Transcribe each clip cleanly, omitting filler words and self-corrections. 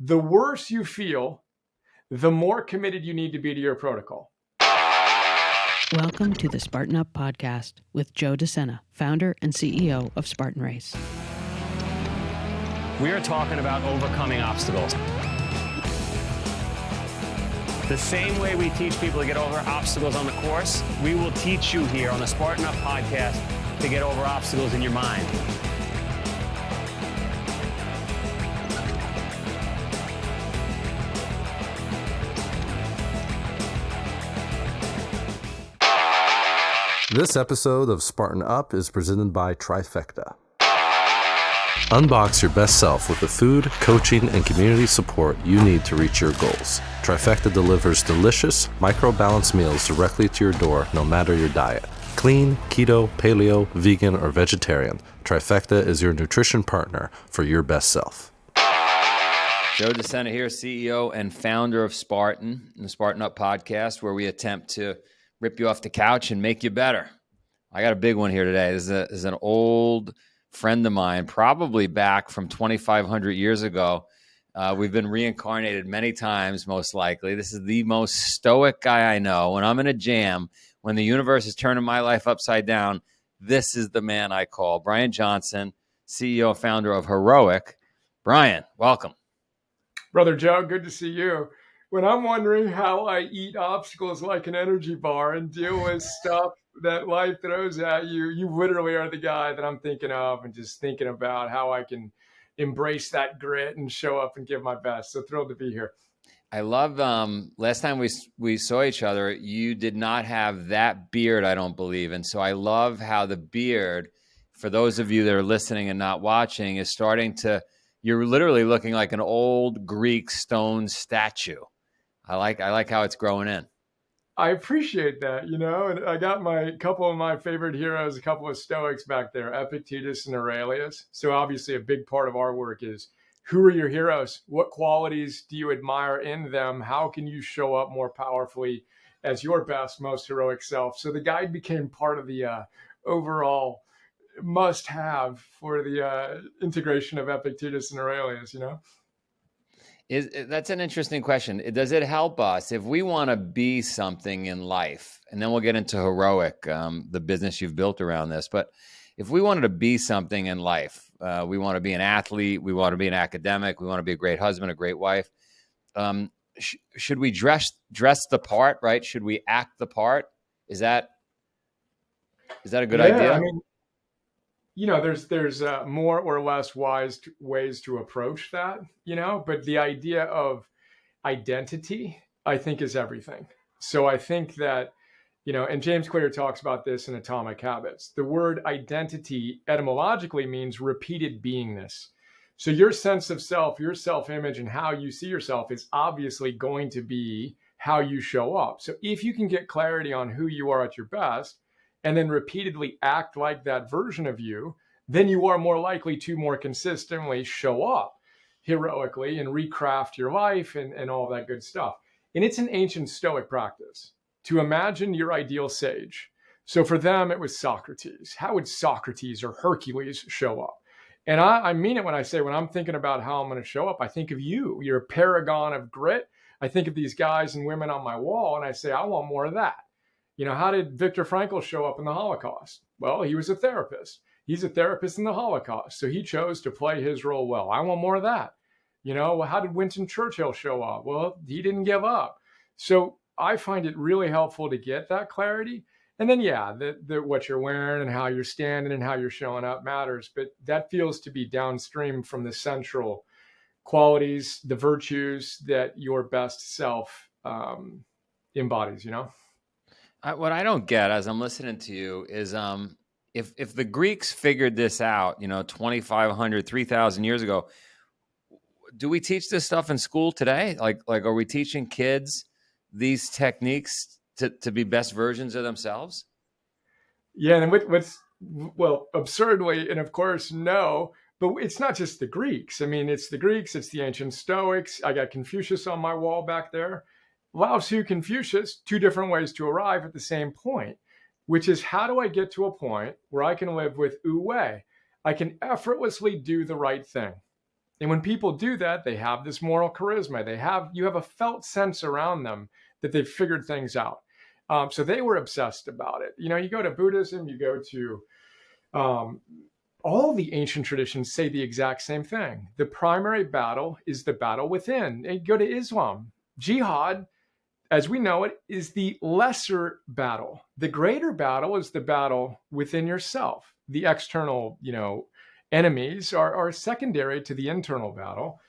The worse you feel, the more committed you need to be to your protocol. Welcome to the Spartan Up podcast with Joe Sena, founder and CEO of Spartan Race. We are talking about overcoming obstacles. The same way we teach people to get over obstacles on the course, we will teach you here on the Spartan Up podcast to get over obstacles in your mind. This episode of Spartan Up is presented by Trifecta. Unbox your best self with the food, coaching, and community support you need to reach your goals. Trifecta delivers delicious, micro-balanced meals directly to your door, no matter your diet. Clean, keto, paleo, vegan, or vegetarian, Trifecta is your nutrition partner for your best self. Joe Sena here, CEO and founder of Spartan, and the Spartan Up podcast, where we attempt to rip you off the couch and make you better. I got a big one here today. This is an old friend of mine, probably back from 2,500 years ago. We've been reincarnated many times, most likely. This is the most stoic guy I know. When I'm in a jam, when the universe is turning my life upside down, this is the man I call. Brian Johnson, CEO and founder of Heroic. Brian, welcome. Brother Joe, good to see you. When I'm wondering how I eat obstacles like an energy bar and deal with stuff that life throws at you, you literally are the guy that I'm thinking of and just thinking about how I can embrace that grit and show up and give my best. So thrilled to be here. I love, last time we saw each other, you did not have that beard, I don't believe. And so I love how the beard, for those of you that are listening and not watching, is starting to, you're literally looking like an old Greek stone statue. I like how it's growing in. I appreciate that, and I got a couple of my favorite heroes, a couple of Stoics back there, Epictetus and Aurelius. So obviously a big part of our work is, who are your heroes? What qualities do you admire in them? How can you show up more powerfully as your best, most heroic self? So the guide became part of the overall must-have for the integration of Epictetus and Aurelius, That's an interesting question. Does it help us if we want to be something in life? And then we'll get into Heroic, the business you've built around this. But if we wanted to be something in life, we want to be an athlete, we want to be an academic, we want to be a great husband, a great wife. Should we dress the part, right? Should we act the part? Is that a good idea? I mean, there's more or less wise ways to approach that, but the idea of identity, I think, is everything. So I think that, and James Clear talks about this in Atomic Habits. The word identity etymologically means repeated beingness. So your sense of self, your self-image, and how you see yourself is obviously going to be how you show up. So if you can get clarity on who you are at your best, and then repeatedly act like that version of you, then you are more likely to more consistently show up heroically and recraft your life and all that good stuff. And it's an ancient Stoic practice to imagine your ideal sage. So for them, it was Socrates. How would Socrates or Hercules show up? And I mean it when I say, when I'm thinking about how I'm going to show up, I think of you. You're a paragon of grit. I think of these guys and women on my wall, and I say, I want more of that. How did Viktor Frankl show up in the Holocaust? Well, he was a therapist. He's a therapist in the Holocaust, so he chose to play his role well. I want more of that. How did Winston Churchill show up? Well, he didn't give up. So I find it really helpful to get that clarity. And then, what you're wearing and how you're standing and how you're showing up matters. But that feels to be downstream from the central qualities, the virtues that your best self embodies, What I don't get as I'm listening to you is if the Greeks figured this out, 2,500, 3,000 years ago, do we teach this stuff in school today? Like are we teaching kids these techniques to be best versions of themselves? Yeah, and what's absurdly, and of course, no, but it's not just the Greeks. I mean, it's the Greeks, it's the ancient Stoics. I got Confucius on my wall back there. Lao Tzu, Confucius, two different ways to arrive at the same point, which is, how do I get to a point where I can live with wu wei? I can effortlessly do the right thing. And when people do that, they have this moral charisma. You have a felt sense around them that they've figured things out. So they were obsessed about it. You go to Buddhism, you go to all the ancient traditions say the exact same thing. The primary battle is the battle within. And you go to Islam, jihad, as we know it, is the lesser battle. The greater battle is the battle within yourself. The external, enemies are secondary to the internal battle.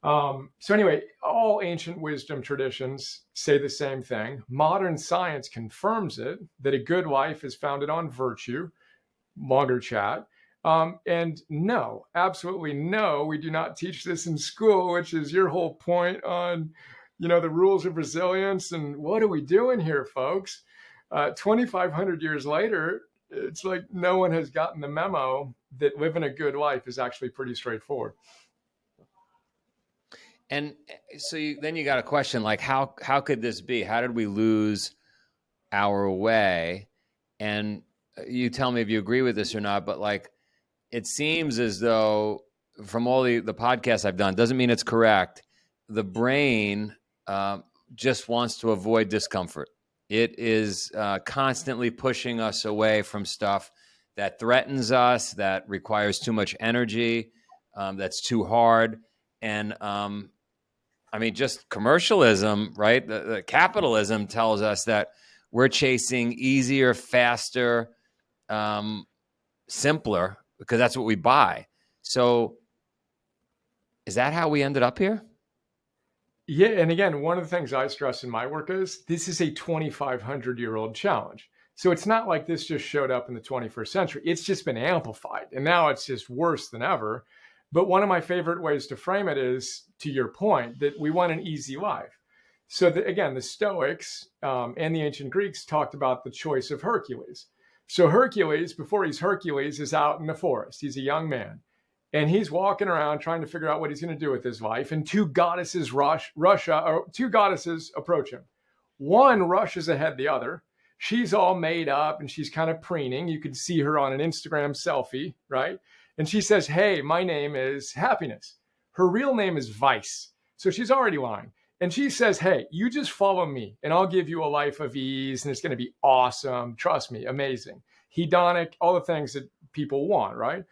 So anyway, all ancient wisdom traditions say the same thing. Modern science confirms it, that a good life is founded on virtue. Longer chat. And no, absolutely no, we do not teach this in school, which is your whole point on, the rules of resilience. And what are we doing here, folks? 2,500 years later, it's like no one has gotten the memo that living a good life is actually pretty straightforward. And so then you got a question like, how could this be? How did we lose our way? And you tell me if you agree with this or not, but like, it seems as though from all the podcasts I've done, doesn't mean it's correct. The brain just wants to avoid discomfort. It is constantly pushing us away from stuff that threatens us, that requires too much energy, that's too hard. And just commercialism, right? The capitalism tells us that we're chasing easier, faster, simpler, because that's what we buy. So is that how we ended up here? Yeah. And again, one of the things I stress in my work is this is a 2,500-year-old challenge. So it's not like this just showed up in the 21st century. It's just been amplified. And now it's just worse than ever. But one of my favorite ways to frame it is, to your point, that we want an easy life. So again, the Stoics and the ancient Greeks talked about the choice of Hercules. So Hercules, before he's Hercules, is out in the forest. He's a young man. And he's walking around trying to figure out what he's going to do with his life. And two goddesses approach him. One rushes ahead the other. She's all made up and she's kind of preening. You can see her on an Instagram selfie, right? And she says, hey, my name is Happiness. Her real name is Vice. So she's already lying. And she says, hey, you just follow me and I'll give you a life of ease and it's going to be awesome. Trust me, amazing. Hedonic, all the things that people want, right?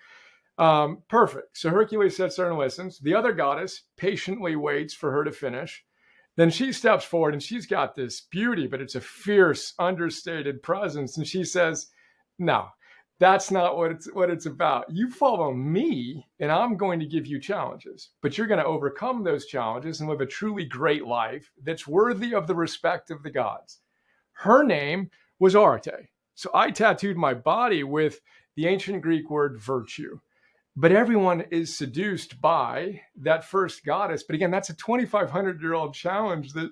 Perfect. So Hercules sits there and listens. The other goddess patiently waits for her to finish. Then she steps forward and she's got this beauty, but it's a fierce, understated presence. And she says, no, that's not what it's about. You follow me and I'm going to give you challenges, but you're going to overcome those challenges and live a truly great life that's worthy of the respect of the gods. Her name was Arete. So I tattooed my body with the ancient Greek word virtue. But everyone is seduced by that first goddess. But again, that's a 2,500-year-old challenge that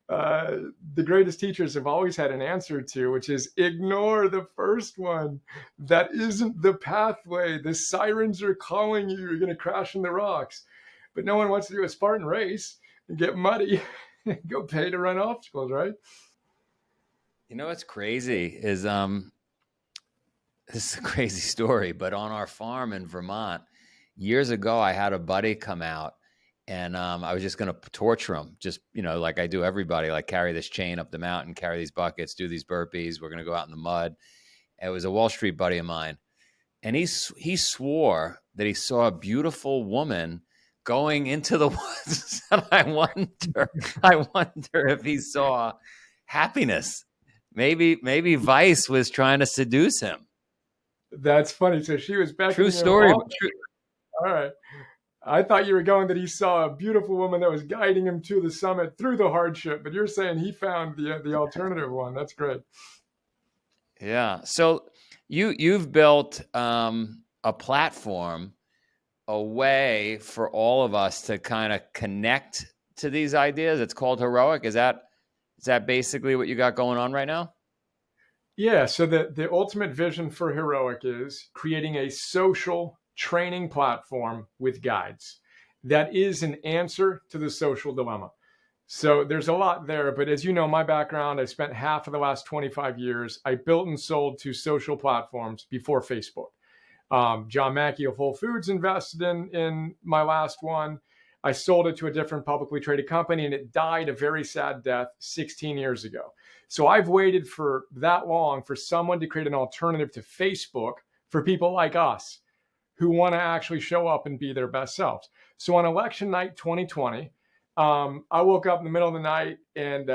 the greatest teachers have always had an answer to, which is ignore the first one. That isn't the pathway. The sirens are calling you. You're going to crash in the rocks. But no one wants to do a Spartan race and get muddy and go pay to run obstacles, right? You know what's crazy is this is a crazy story, but on our farm in Vermont, years ago, I had a buddy come out and I was just going to torture him. Just, like I do everybody, like carry this chain up the mountain, carry these buckets, do these burpees. We're going to go out in the mud. It was a Wall Street buddy of mine. And he swore that he saw a beautiful woman going into the woods. And I wonder if he saw Happiness. Maybe Vice was trying to seduce him. That's funny. So she was back. True story. All right. I thought you were going that he saw a beautiful woman that was guiding him to the summit through the hardship, but you're saying he found the alternative one. That's great. Yeah. So you've built a platform, a way for all of us to kind of connect to these ideas. It's called Heroic. Is that basically what you got going on right now? Yeah, so the ultimate vision for Heroic is creating a social training platform with guides that is an answer to the social dilemma. So there's a lot there, but as you know, my background, I spent half of the last 25 years, I built and sold to social platforms before Facebook. John Mackey of Whole Foods invested in my last one. I sold it to a different publicly traded company, and it died a very sad death 16 years ago. So I've waited for that long for someone to create an alternative to Facebook for people like us who want to actually show up and be their best selves. So on election night 2020, I woke up in the middle of the night, and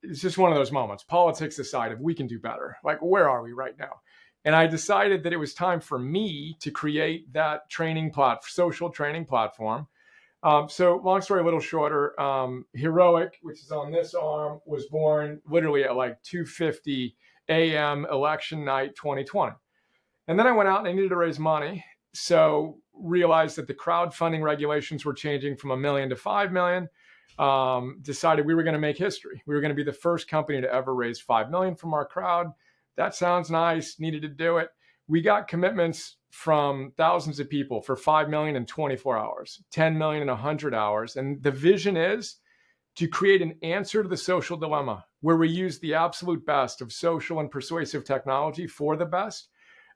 it's just one of those moments. Politics aside, if we can do better, like where are we right now? And I decided that it was time for me to create that social training platform. So long story a little shorter, Heroic, which is on this arm, was born literally at like 2:50 a.m. election night 2020. And then I went out and I needed to raise money. So realized that the crowdfunding regulations were changing from $1 million to $5 million. Decided we were going to make history. We were going to be the first company to ever raise $5 million from our crowd. That sounds nice. Needed to do it. We got commitments from thousands of people for $5 million in 24 hours, 10 million in 100 hours. And the vision is to create an answer to the social dilemma where we use the absolute best of social and persuasive technology for the best.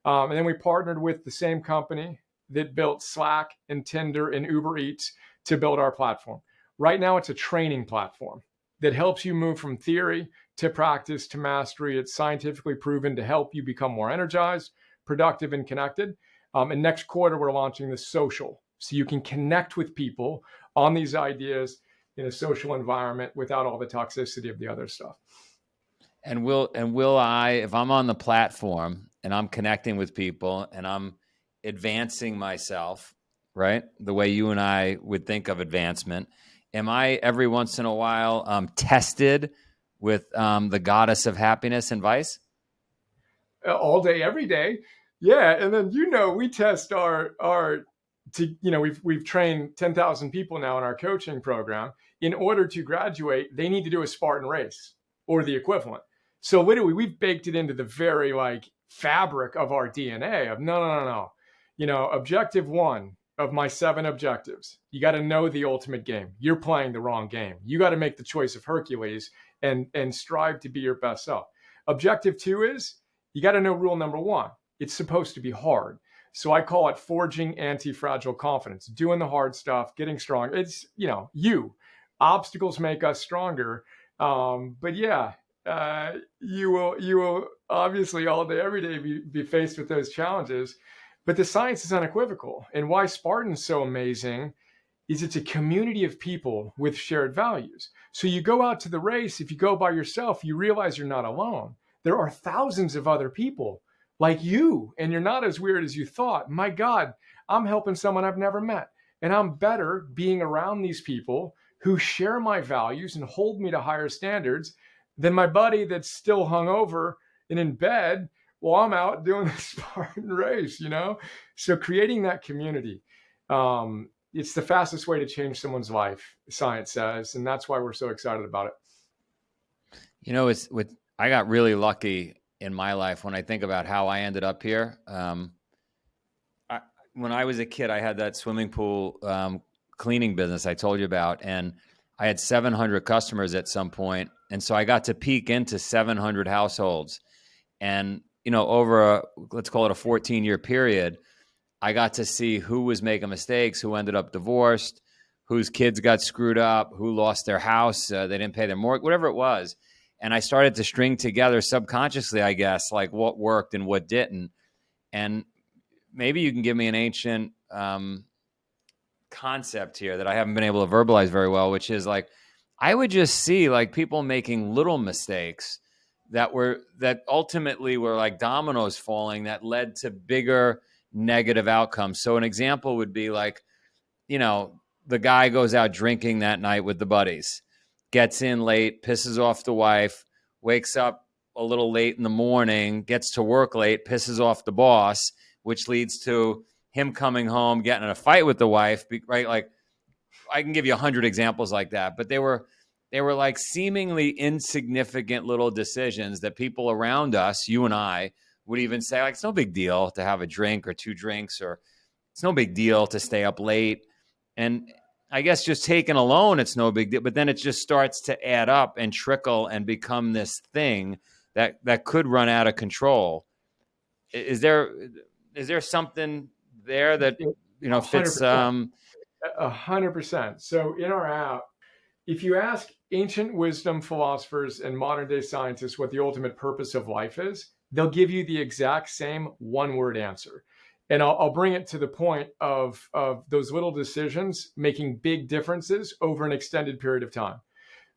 And then we partnered with the same company that built Slack and Tinder and Uber Eats to build our platform. Right now, it's a training platform that helps you move from theory to practice to mastery. It's scientifically proven to help you become more energized, productive, and connected. And next quarter, we're launching the social, so you can connect with people on these ideas in a social environment without all the toxicity of the other stuff. And will I, if I'm on the platform and I'm connecting with people and I'm advancing myself, right, the way you and I would think of advancement, am I every once in a while tested with the goddess of happiness and vice? All day, every day. Yeah. And then, we test we've trained 10,000 people now in our coaching program. In order to graduate, they need to do a Spartan Race or the equivalent. So literally we've baked it into the very fabric of our DNA of no. Objective 1 of my 7 objectives. You got to know the ultimate game. You're playing the wrong game. You got to make the choice of Hercules and strive to be your best self. Objective 2 is you got to know rule number 1. It's supposed to be hard. So I call it forging antifragile confidence, doing the hard stuff, getting strong. It's, obstacles make us stronger. But yeah, you will obviously all day, every day be faced with those challenges. But the science is unequivocal. And why Spartan's so amazing is it's a community of people with shared values. So you go out to the race, if you go by yourself, you realize you're not alone. There are thousands of other people like you, and you're not as weird as you thought. My God, I'm helping someone I've never met. And I'm better being around these people who share my values and hold me to higher standards than my buddy that's still hungover and in bed while I'm out doing the Spartan race, So creating that community, it's the fastest way to change someone's life, science says, and that's why we're so excited about it. I got really lucky in my life when I think about how I ended up here. When I was a kid, I had that swimming pool cleaning business I told you about, and I had 700 customers at some point. And so I got to peek into 700 households. And, over let's call it a 14-year period, I got to see who was making mistakes, who ended up divorced, whose kids got screwed up, who lost their house, they didn't pay their mortgage, whatever it was. And I started to string together subconsciously, I guess, like what worked and what didn't. And maybe you can give me an ancient concept here that I haven't been able to verbalize very well, which is I would just see people making little mistakes that ultimately were like dominoes falling that led to bigger negative outcomes. So an example would be the guy goes out drinking that night with the buddies, gets in late, pisses off the wife, wakes up a little late in the morning, gets to work late, pisses off the boss, which leads to him coming home, getting in a fight with the wife, right? I can give you 100 examples like that, but they were seemingly insignificant little decisions that people around us, you and I, would even say it's no big deal to have a drink or 2 drinks, or it's no big deal to stay up late. And I guess just taken alone, it's no big deal, but then it just starts to add up and trickle and become this thing that could run out of control. is there something there that, fits? 100%. 100%. So in our app, if you ask ancient wisdom philosophers and modern day scientists what the ultimate purpose of life is, they'll give you the exact same one-word answer. And I'll bring it to the point of those little decisions making big differences over an extended period of time.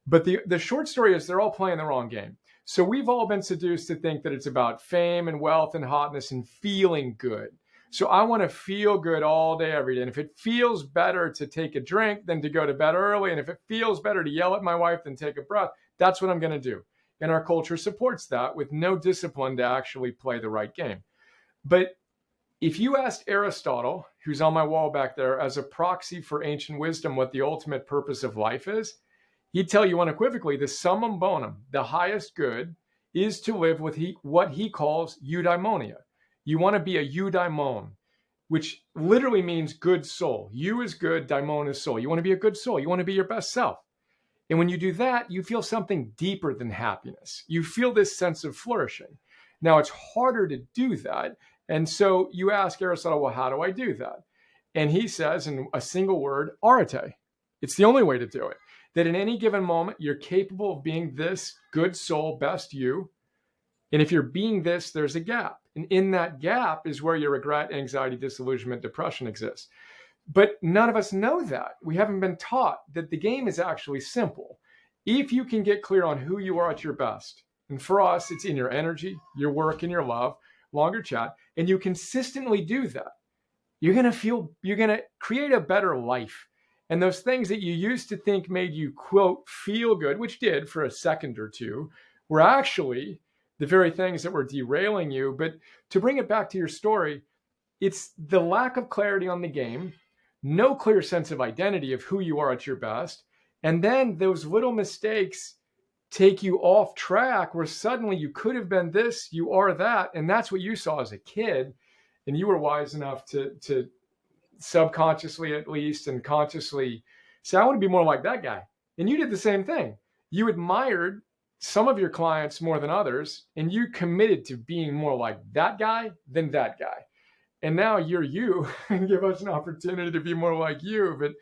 But the short story is they're all playing the wrong game. So we've all been seduced to think that it's about fame and wealth and hotness and feeling good. So I want to feel good all day, every day. And if it feels better to take a drink than to go to bed early, and if it feels better to yell at my wife than take a breath, that's what I'm going to do. And our culture supports that with no discipline to actually play the right game. But if you asked Aristotle, who's on my wall back there, as a proxy for ancient wisdom, what the ultimate purpose of life is, he'd tell you unequivocally the summum bonum, the highest good, is to live with what he calls eudaimonia. You want to be a eudaimon, which literally means good soul. You is good, daimon is soul. You want to be a good soul. You want to be your best self. And when you do that, you feel something deeper than happiness. You feel this sense of flourishing. Now, it's harder to do that. And so you ask Aristotle, well, how do I do that? And he says in a single word, arete. It's the only way to do it. That in any given moment, you're capable of being this good soul, best you. And if you're being this, there's a gap. And in that gap is where your regret, anxiety, disillusionment, depression exists. But none of us know that. We haven't been taught that the game is actually simple. If you can get clear on who you are at your best, and for us, it's in your energy, your work, and your love, longer chat, and you consistently do that, you're going to create a better life. And those things that you used to think made you, quote, feel good, which did for a second or two, were actually the very things that were derailing you. But to bring it back to your story, it's the lack of clarity on the game, no clear sense of identity of who you are at your best. And then those little mistakes take you off track where suddenly you could have been this, you are that. And that's what you saw as a kid. And you were wise enough to subconsciously at least and consciously say, I want to be more like that guy. And you did the same thing. You admired some of your clients more than others, and you committed to being more like that guy than that guy. And now you're you and give us an opportunity to be more like you. But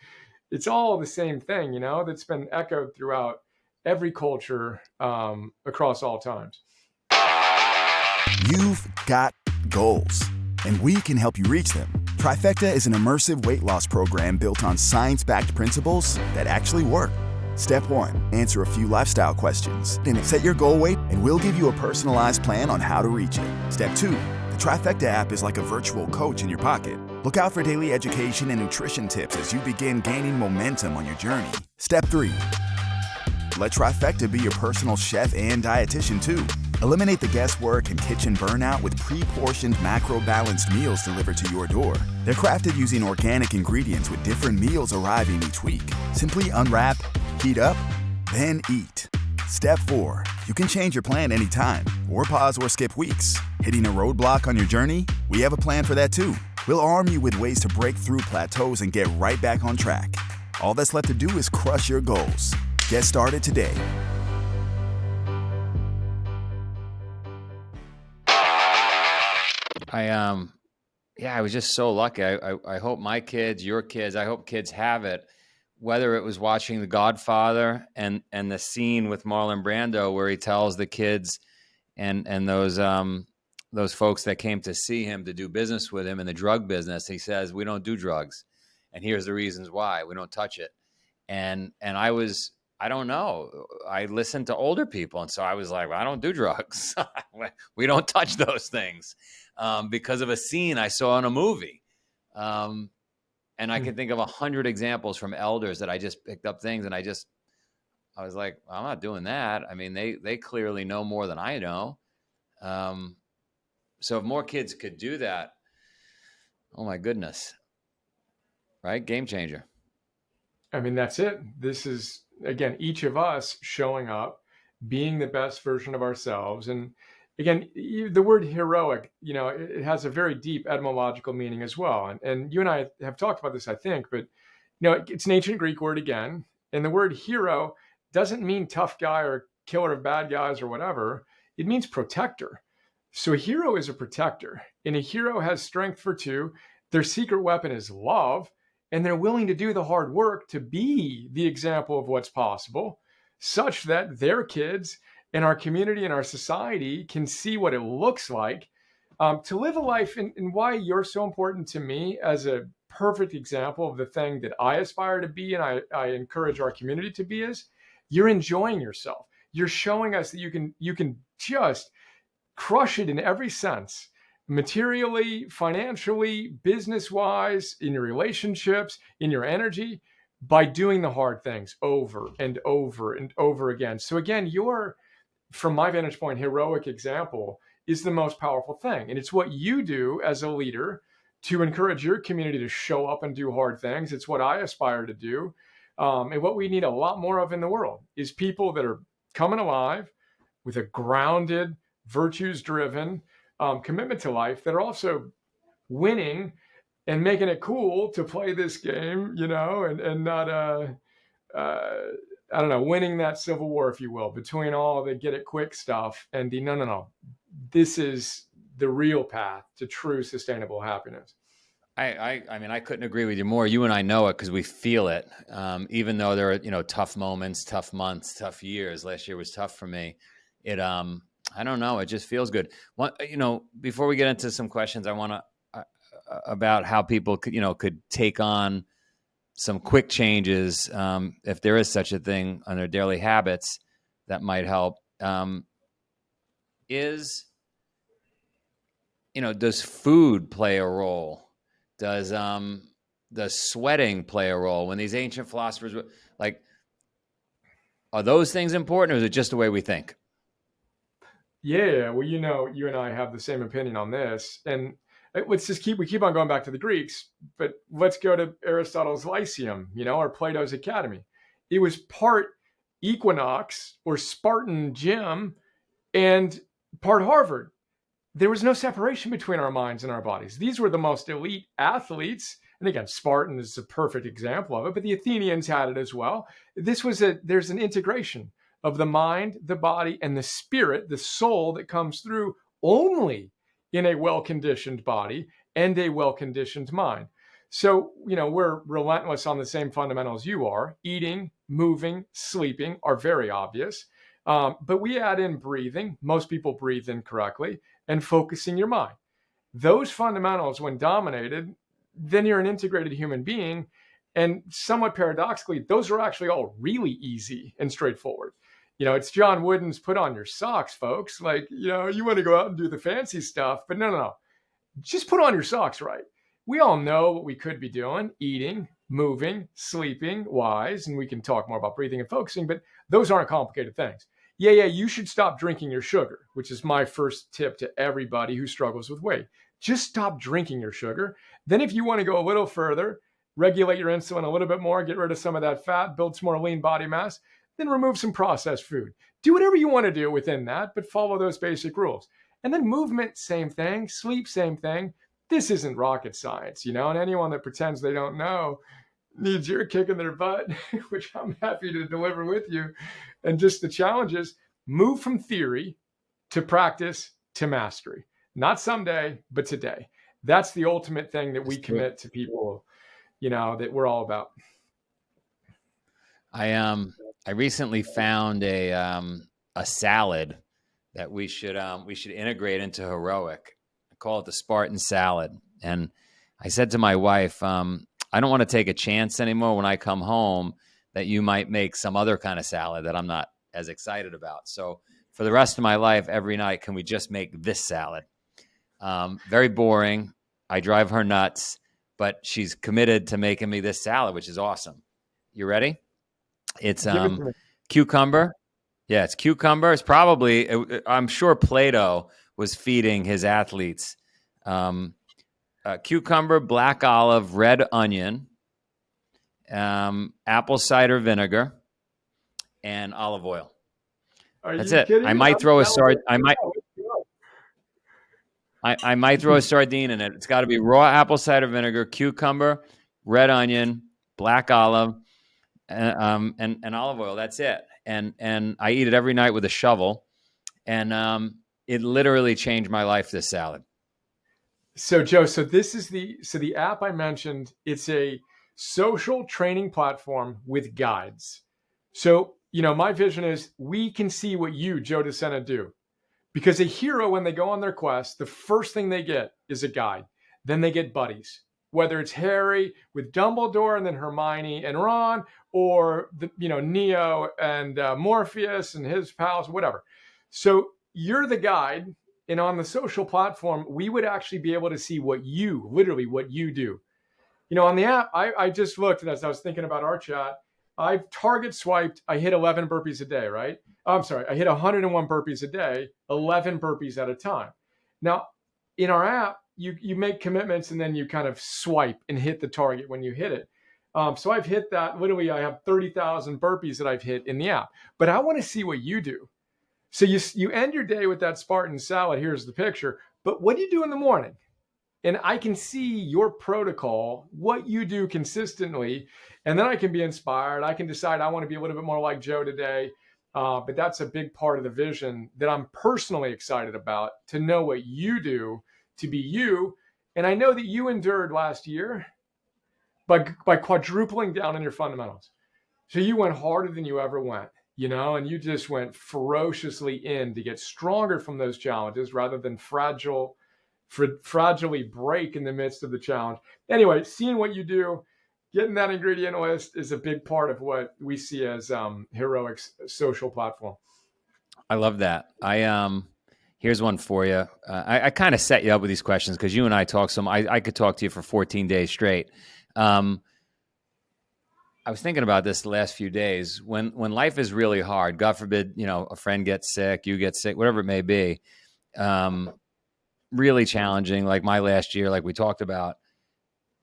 it's all the same thing, that's been echoed throughout every culture across all times. You've got goals, and we can help you reach them. Trifecta is an immersive weight loss program built on science-backed principles that actually work. Step 1, answer a few lifestyle questions. Then set your goal weight, and we'll give you a personalized plan on how to reach it. Step 2, the Trifecta app is like a virtual coach in your pocket. Look out for daily education and nutrition tips as you begin gaining momentum on your journey. Step 3, let Trifecta be your personal chef and dietitian too. Eliminate the guesswork and kitchen burnout with pre-portioned macro-balanced meals delivered to your door. They're crafted using organic ingredients with different meals arriving each week. Simply unwrap, heat up, then eat. Step 4, you can change your plan anytime or pause or skip weeks. Hitting a roadblock on your journey? We have a plan for that too. We'll arm you with ways to break through plateaus and get right back on track. All that's left to do is crush your goals. Get started today. I was just so lucky. I hope my kids, your kids, I hope kids have it, whether it was watching The Godfather and the scene with Marlon Brando where he tells the kids and those folks that came to see him to do business with him in the drug business, he says, we don't do drugs. And here's the reasons why. We don't touch it. And I don't know. I listened to older people. And so I was like, well, I don't do drugs. We don't touch those things because of a scene I saw in a movie. And I can think of 100 examples from elders that I just picked up things. And I was like, well, I'm not doing that. I mean, they clearly know more than I know. So if more kids could do that, oh my goodness. Right? Game changer. I mean, that's it. This is, again, each of us showing up, being the best version of ourselves. And again, the word heroic, it has a very deep etymological meaning as well. And you and I have talked about this, I think, but it's an ancient Greek word again. And the word hero doesn't mean tough guy or killer of bad guys or whatever. It means protector. So a hero is a protector, and a hero has strength for two. Their secret weapon is love, and they're willing to do the hard work to be the example of what's possible, such that their kids and our community and our society can see what it looks like to live a life. And why you're so important to me as a perfect example of the thing that I aspire to be, and I encourage our community to be, is you're enjoying yourself. You're showing us that you can just crush it in every sense, materially, financially, business wise, in your relationships, in your energy, by doing the hard things over and over and over again. So again, your, from my vantage point, heroic example is the most powerful thing. And it's what you do as a leader to encourage your community to show up and do hard things. It's what I aspire to do. And what we need a lot more of in the world is people that are coming alive with a grounded, virtues-driven commitment to life, that are also winning and making it cool to play this game, and not, I don't know, winning that civil war, if you will, between all the get it quick stuff and the no. This is the real path to true sustainable happiness. I mean, I couldn't agree with you more. You and I know it because we feel it. Even though there are, tough moments, tough months, tough years. Last year was tough for me. I don't know. It just feels good. Before we get into some questions, I want to about how people could take on some quick changes, if there is such a thing, on their daily habits that might help. Does food play a role? Does sweating play a role? When these ancient philosophers were like, are those things important, or is it just the way we think? Yeah, well, you and I have the same opinion on this, and let's just we keep on going back to the Greeks, but let's go to Aristotle's Lyceum, or Plato's Academy. It was part Equinox or Spartan gym and part Harvard. There was no separation between our minds and our bodies. These were the most elite athletes. And again, Spartan is a perfect example of it, but the Athenians had it as well. There's an integration of the mind, the body, and the spirit, the soul, that comes through only in a well-conditioned body and a well-conditioned mind. So, we're relentless on the same fundamentals you are. Eating, moving, sleeping are very obvious. But we add in breathing. Most people breathe incorrectly. And focusing your mind. Those fundamentals, when dominated, then you're an integrated human being. And somewhat paradoxically, those are actually all really easy and straightforward. It's John Wooden's put on your socks, folks. Like, you want to go out and do the fancy stuff, but no. Just put on your socks, right? We all know what we could be doing: eating, moving, sleeping, wise. And we can talk more about breathing and focusing, but those aren't complicated things. Yeah, you should stop drinking your sugar, which is my first tip to everybody who struggles with weight. Just stop drinking your sugar. Then if you want to go a little further, regulate your insulin a little bit more, get rid of some of that fat, build some more lean body mass, then remove some processed food. Do whatever you want to do within that, but follow those basic rules. And then movement, same thing. Sleep, same thing. This isn't rocket science, and anyone that pretends they don't know needs your kick in their butt, which I'm happy to deliver with you. And just the challenges: move from theory to practice to mastery. Not someday, but today. That's the ultimate thing that we commit to people, that we're all about. I recently found a salad that we should integrate into Heroic. I call it the Spartan Salad. And I said to my wife, I don't want to take a chance anymore when I come home that you might make some other kind of salad that I'm not as excited about. So for the rest of my life, every night, can we just make this salad? Very boring. I drive her nuts, but she's committed to making me this salad, which is awesome. You ready? It's cucumber. Yeah, it's cucumber. It's probably, I'm sure Plato was feeding his athletes. Cucumber, black olive, red onion, apple cider vinegar, and olive oil. That's it. Kidding? I might throw I might throw a sardine in it. It's got to be raw apple cider vinegar, cucumber, red onion, black olive, and olive oil. That's it. And I eat it every night with a shovel. And It literally changed my life, this salad. So Joe, this is the app I mentioned. It's a social training platform with guides. So, my vision is we can see what you, Joe DeSena, do. Because a hero, when they go on their quest, the first thing they get is a guide. Then they get buddies, whether it's Harry with Dumbledore and then Hermione and Ron, or Neo and Morpheus and his pals, whatever. So you're the guide, and on the social platform, we would actually be able to see what you do. On the app, I just looked, and as I was thinking about our chat, I've target swiped, I hit 11 burpees a day, right? I'm sorry, I hit 101 burpees a day, 11 burpees at a time. Now, in our app, you make commitments and then you kind of swipe and hit the target when you hit it. So I've hit that. Literally, I have 30,000 burpees that I've hit in the app. But I want to see what you do. So you end your day with that Spartan salad. Here's the picture. But what do you do in the morning? And I can see your protocol, what you do consistently, and then I can be inspired. I can decide I want to be a little bit more like Joe today. But that's a big part of the vision that I'm personally excited about, to know what you do to be you. And I know that you endured last year by quadrupling down on your fundamentals. So you went harder than you ever went, and you just went ferociously in to get stronger from those challenges rather than fragilely break in the midst of the challenge. Anyway, seeing what you do, getting that ingredient list is a big part of what we see as Heroic's social platform. I love that. Here's one for you. I kind of set you up with these questions because you and I talk I could talk to you for 14 days straight. I was thinking about this the last few days. When life is really hard, God forbid, a friend gets sick, you get sick, whatever it may be, really challenging, like my last year, like we talked about,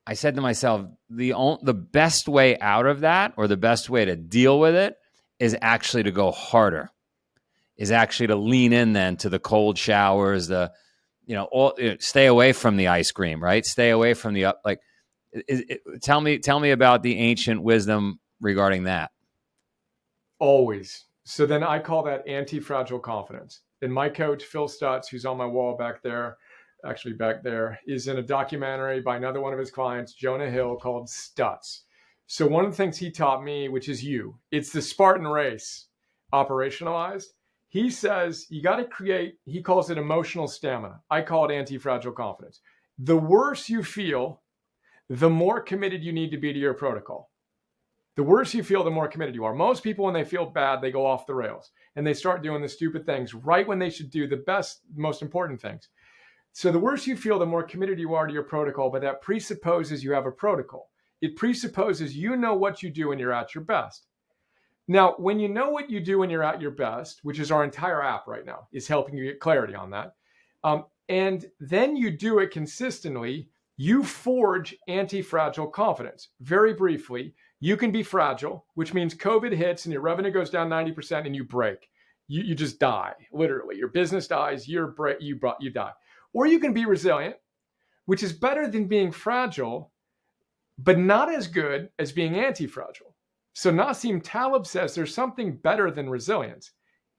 I said to myself, the best way out of that, or the best way to deal with it, is actually to go harder, is actually to lean in then to the cold showers, stay away from the ice cream, right? Stay away from tell me about the ancient wisdom regarding that. Always. So then I call that Antifragile Confidence. And my coach, Phil Stutz, who's on my wall back there, is in a documentary by another one of his clients, Jonah Hill, called Stutz. So one of the things he taught me, which is it's the Spartan Race operationalized. He says you got to create, he calls it emotional stamina. I call it Anti-Fragile Confidence. The worse you feel, the more committed you need to be to your protocol. The worse you feel, the more committed you are. Most people, when they feel bad, they go off the rails and they start doing the stupid things right when they should do the best, most important things. So the worse you feel, the more committed you are to your protocol, but that presupposes you have a protocol. It presupposes you know what you do when you're at your best. Now, when you know what you do when you're at your best, which is our entire app right now, is helping you get clarity on that, and then you do it consistently, you forge anti-fragile confidence. Very briefly, you can be fragile, which means COVID hits and your revenue goes down 90% and you break. You just die, literally. Your business dies, you die. Or you can be resilient, which is better than being fragile, but not as good as being anti-fragile. So Nassim Taleb says there's something better than resilience.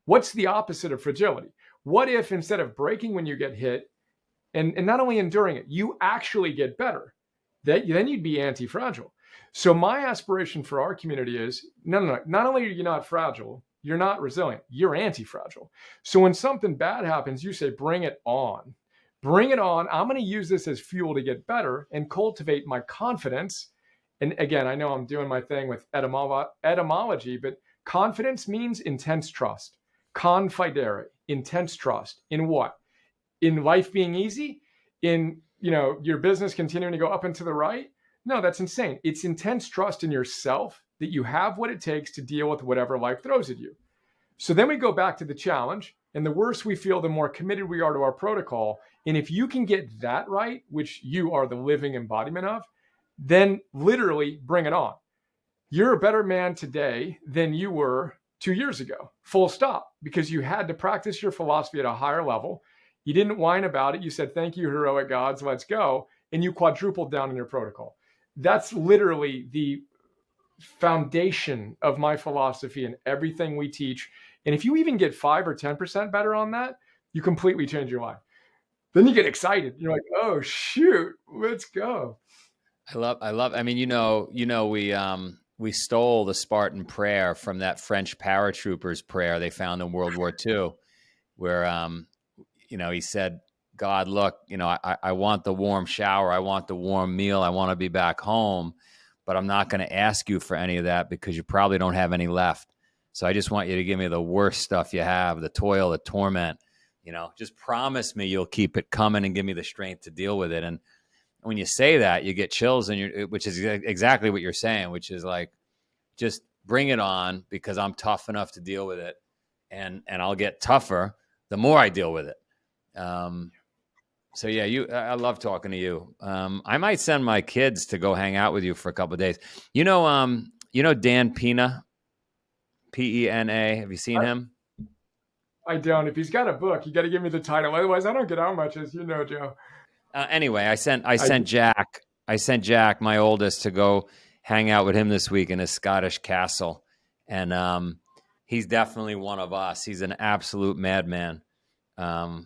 What's the opposite of fragility? What if instead of breaking when you get hit, and not only enduring it, you actually get better? Then you'd be anti-fragile. So my aspiration for our community is, no. Not only are you not fragile, you're not resilient, you're anti-fragile. So when something bad happens, you say, bring it on. Bring it on. I'm going to use this as fuel to get better and cultivate my confidence. And again, I know I'm doing my thing with etymology, but confidence means intense trust. Confidere, intense trust. In what? In life being easy? In your business continuing to go up and to the right? No, that's insane. It's intense trust in yourself that you have what it takes to deal with whatever life throws at you. So then we go back to the challenge, and the worse we feel, the more committed we are to our protocol. And if you can get that right, which you are the living embodiment of, then literally bring it on. You're a better man today than you were 2 years ago, full stop, because you had to practice your philosophy at a higher level. You didn't whine about it. You said, thank you, heroic gods, let's go. And you quadrupled down in your protocol. That's literally the foundation of my philosophy and everything we teach. And if you even get 5 or 10% better on that, you completely change your life. Then you get excited. You're like, oh shoot, let's go. I love. I mean, we stole the Spartan Prayer from that French paratroopers prayer they found in World War II, where he said, God, look, I want the warm shower, I want the warm meal, I want to be back home, but I'm not going to ask you for any of that because you probably don't have any left. So I just want you to give me the worst stuff you have, the toil, the torment. Just promise me you'll keep it coming and give me the strength to deal with it. And when you say that, you get chills, which is exactly what you're saying, which is like, just bring it on because I'm tough enough to deal with it, and I'll get tougher the more I deal with it. So yeah, I love talking to you. I might send my kids to go hang out with you for a couple of days. Dan Pena, Pena. Have you seen him? I don't. If he's got a book, you got to give me the title. Otherwise, I don't get out much, as you know, Joe. Anyway, I sent Jack, my oldest, to go hang out with him this week in his Scottish castle, and he's definitely one of us. He's an absolute madman, and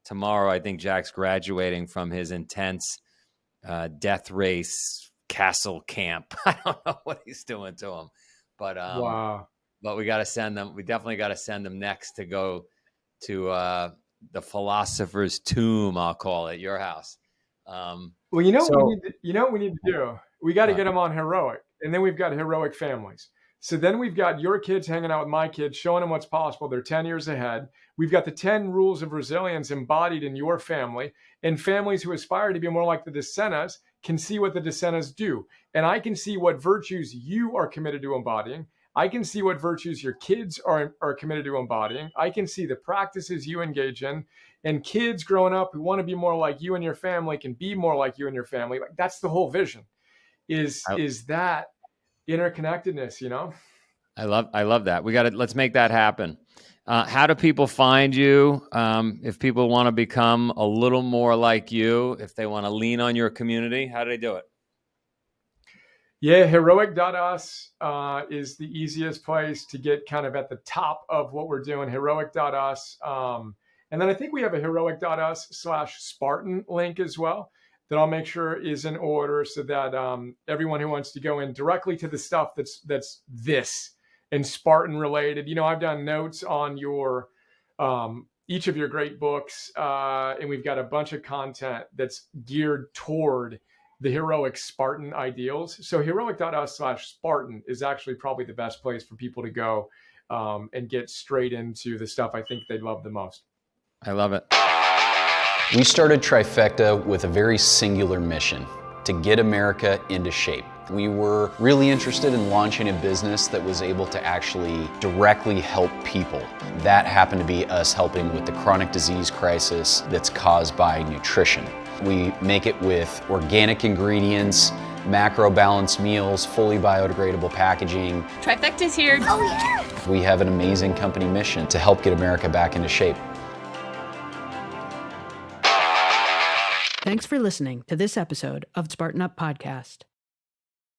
tomorrow I think Jack's graduating from his intense death race castle camp. I don't know what he's doing to him, but wow. But we got to send them. We definitely got to send them next to go to the philosopher's tomb. I'll call it your house. Well, what we need to do? We got to get them on Heroic, and then we've got Heroic families. So then we've got your kids hanging out with my kids, showing them what's possible. They're 10 years ahead. We've got the 10 rules of resilience embodied in your family, and families who aspire to be more like the Senas can see what the Senas do. And I can see what virtues you are committed to embodying. I can see what virtues your kids are committed to embodying. I can see the practices you engage in. And kids growing up who want to be more like you and your family can be more like you and your family. Like, that's the whole vision, is that interconnectedness, I love that. Let's make that happen. How do people find you? If people want to become a little more like you, if they want to lean on your community, how do they do it? Yeah, heroic.us is the easiest place to get kind of at the top of what we're doing, heroic.us. And then I think we have a heroic.us/Spartan link as well that I'll make sure is in order so that everyone who wants to go in directly to the stuff that's this and Spartan related. I've done notes on your each of your great books, and we've got a bunch of content that's geared toward the heroic Spartan ideals. So heroic.us/Spartan is actually probably the best place for people to go and get straight into the stuff I think they'd love the most. I love it. We started Trifecta with a very singular mission: to get America into shape. We were really interested in launching a business that was able to actually directly help people. That happened to be us helping with the chronic disease crisis that's caused by nutrition. We make it with organic ingredients, macro balanced meals, fully biodegradable packaging. Trifecta's here. Oh yeah! We have an amazing company mission to help get America back into shape. Thanks for listening to this episode of Spartan Up Podcast.